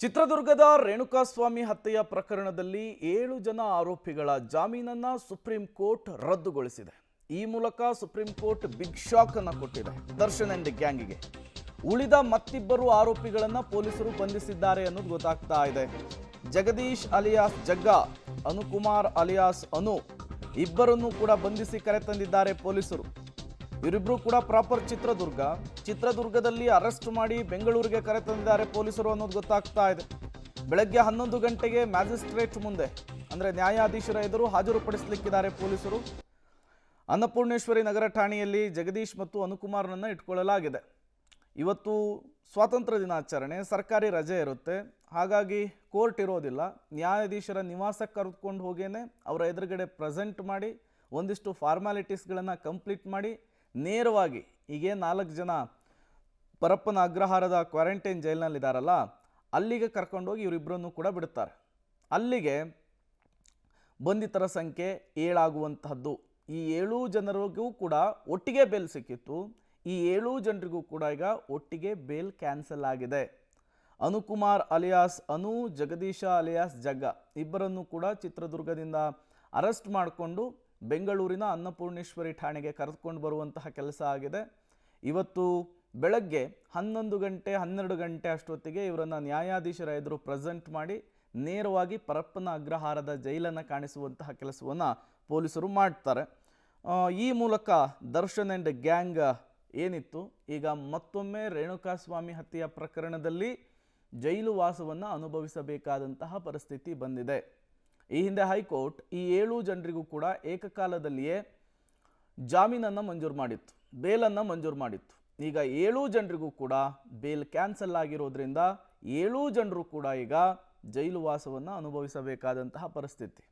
ಚಿತ್ರದುರ್ಗದ ರೇಣುಕಾಸ್ವಾಮಿ ಹತ್ಯೆಯ ಪ್ರಕರಣದಲ್ಲಿ 7 ಜನ ಆರೋಪಿಗಳ ಜಾಮೀನನ್ನ ಸುಪ್ರೀಂ ಕೋರ್ಟ್ ರದ್ದುಗೊಳಿಸಿದೆ. ಈ ಮೂಲಕ ಸುಪ್ರೀಂ ಕೋರ್ಟ್ ಬಿಗ್ ಶಾಕ್ ಅನ್ನು ಕೊಟ್ಟಿದೆ ದರ್ಶನ್ ಅಂಡ್ ಗ್ಯಾಂಗಿಗೆ. ಉಳಿದ ಮತ್ತಿಬ್ಬರು ಆರೋಪಿಗಳನ್ನ ಪೊಲೀಸರು ಬಂಧಿಸಿದ್ದಾರೆ ಅನ್ನೋದು ಗೊತ್ತಾಗ್ತಾ ಇದೆ. ಜಗದೀಶ್ ಅಲಿಯಾಸ್ ಜಗ್ಗಾ, ಅನುಕುಮಾರ್ ಅಲಿಯಾಸ್ ಅನು ಇಬ್ಬರನ್ನು ಕೂಡ ಬಂಧಿಸಿ ಕರೆತಂದಿದ್ದಾರೆ ಪೊಲೀಸರು. ಇವರಿಬ್ಬರು ಕೂಡ ಪ್ರಾಪರ್ ಚಿತ್ರದುರ್ಗದಲ್ಲಿ ಅರೆಸ್ಟ್ ಮಾಡಿ ಬೆಂಗಳೂರಿಗೆ ಕರೆತಂದಿದ್ದಾರೆ ಪೊಲೀಸರು ಅನ್ನೋದು ಗೊತ್ತಾಗ್ತಾ ಇದೆ. ಬೆಳಗ್ಗೆ 11 ಗಂಟೆಗೆ ಮ್ಯಾಜಿಸ್ಟ್ರೇಟ್ ಮುಂದೆ ಅಂದರೆ ನ್ಯಾಯಾಧೀಶರ ಎದುರು ಹಾಜರುಪಡಿಸಲಿಕ್ಕಿದ್ದಾರೆ ಪೊಲೀಸರು. ಅನ್ನಪೂರ್ಣೇಶ್ವರಿ ನಗರ ಠಾಣೆಯಲ್ಲಿ ಜಗದೀಶ್ ಮತ್ತು ಅನುಕುಮಾರ್ನನ್ನು ಇಟ್ಕೊಳ್ಳಲಾಗಿದೆ. ಇವತ್ತು ಸ್ವಾತಂತ್ರ್ಯ ದಿನಾಚರಣೆ, ಸರ್ಕಾರಿ ರಜೆ ಇರುತ್ತೆ, ಹಾಗಾಗಿ ಕೋರ್ಟ್ ಇರೋದಿಲ್ಲ. ನ್ಯಾಯಾಧೀಶರ ನಿವಾಸಕ್ಕೆ ಕರೆದುಕೊಂಡು ಹೋಗೇನೆ ಅವರ ಎದುರುಗಡೆ ಪ್ರೆಸೆಂಟ್ ಮಾಡಿ ಒಂದಿಷ್ಟು ಫಾರ್ಮ್ಯಾಲಿಟೀಸ್ಗಳನ್ನು ಕಂಪ್ಲೀಟ್ ಮಾಡಿ ನೇರವಾಗಿ ಹೀಗೆ 4 ಜನ ಪರಪ್ಪನ ಅಗ್ರಹಾರದ ಕ್ವಾರಂಟೈನ್ ಜೈಲಿನಲ್ಲಿದ್ದಾರಲ್ಲ ಅಲ್ಲಿಗೆ ಕರ್ಕೊಂಡೋಗಿ ಇವರಿಬ್ಬರನ್ನು ಕೂಡ ಬಿಡುತ್ತಾರೆ. ಅಲ್ಲಿಗೆ ಬಂಧಿತರ ಸಂಖ್ಯೆ 7 ಆಗುವಂತಹದ್ದು. ಈ 7 ಜನರಿಗೂ ಕೂಡ ಒಟ್ಟಿಗೆ ಬೇಲ್ ಸಿಕ್ಕಿತ್ತು. ಈ 7 ಜನರಿಗೂ ಕೂಡ ಈಗ ಒಟ್ಟಿಗೆ ಬೇಲ್ ಕ್ಯಾನ್ಸಲ್ ಆಗಿದೆ. ಅನುಕುಮಾರ್ ಅಲಿಯಾಸ್ ಅನು, ಜಗದೀಶ ಅಲಿಯಾಸ್ ಜಗ್ಗ ಇಬ್ಬರನ್ನು ಕೂಡ ಚಿತ್ರದುರ್ಗದಿಂದ ಅರೆಸ್ಟ್ ಮಾಡಿಕೊಂಡು ಬೆಂಗಳೂರಿನ ಅನ್ನಪೂರ್ಣೇಶ್ವರಿ ಠಾಣೆಗೆ ಕರೆದುಕೊಂಡು ಬರುವಂತಹ ಕೆಲಸ ಆಗಿದೆ. ಇವತ್ತು ಬೆಳಗ್ಗೆ 11 ಗಂಟೆ 12 ಗಂಟೆ ಅಷ್ಟೊತ್ತಿಗೆ ಇವರನ್ನು ನ್ಯಾಯಾಧೀಶರ ಎದುರು ಪ್ರೆಸೆಂಟ್ ಮಾಡಿ ನೇರವಾಗಿ ಪರಪ್ಪನ ಅಗ್ರಹಾರದ ಜೈಲನ್ನು ಕಾಣಿಸುವಂತಹ ಕೆಲಸವನ್ನು ಪೊಲೀಸರು ಮಾಡ್ತಾರೆ. ಈ ಮೂಲಕ ದರ್ಶನ್ ಆ್ಯಂಡ್ ಗ್ಯಾಂಗ್ ಏನಿತ್ತು ಈಗ ಮತ್ತೊಮ್ಮೆ ರೇಣುಕಾಸ್ವಾಮಿ ಹತ್ಯೆಯ ಪ್ರಕರಣದಲ್ಲಿ ಜೈಲು ವಾಸವನ್ನು ಅನುಭವಿಸಬೇಕಾದಂತಹ ಪರಿಸ್ಥಿತಿ ಬಂದಿದೆ. ಈ ಹಿಂದೆ ಹೈಕೋರ್ಟ್ ಈ 7 ಜನರಿಗೂ ಕೂಡ ಏಕಕಾಲದಲ್ಲಿಯೇ ಜಾಮೀನನ್ನು ಮಂಜೂರು ಮಾಡಿತ್ತು, ಬೇಲನ್ನು ಮಂಜೂರು ಮಾಡಿತ್ತು. ಈಗ 7 ಜನರಿಗೂ ಕೂಡ ಬೇಲ್ ಕ್ಯಾನ್ಸಲ್ ಆಗಿರೋದ್ರಿಂದ 7 ಜನರು ಕೂಡ ಈಗ ಜೈಲು ವಾಸವನ್ನು ಅನುಭವಿಸಬೇಕಾದಂತಹ ಪರಿಸ್ಥಿತಿ.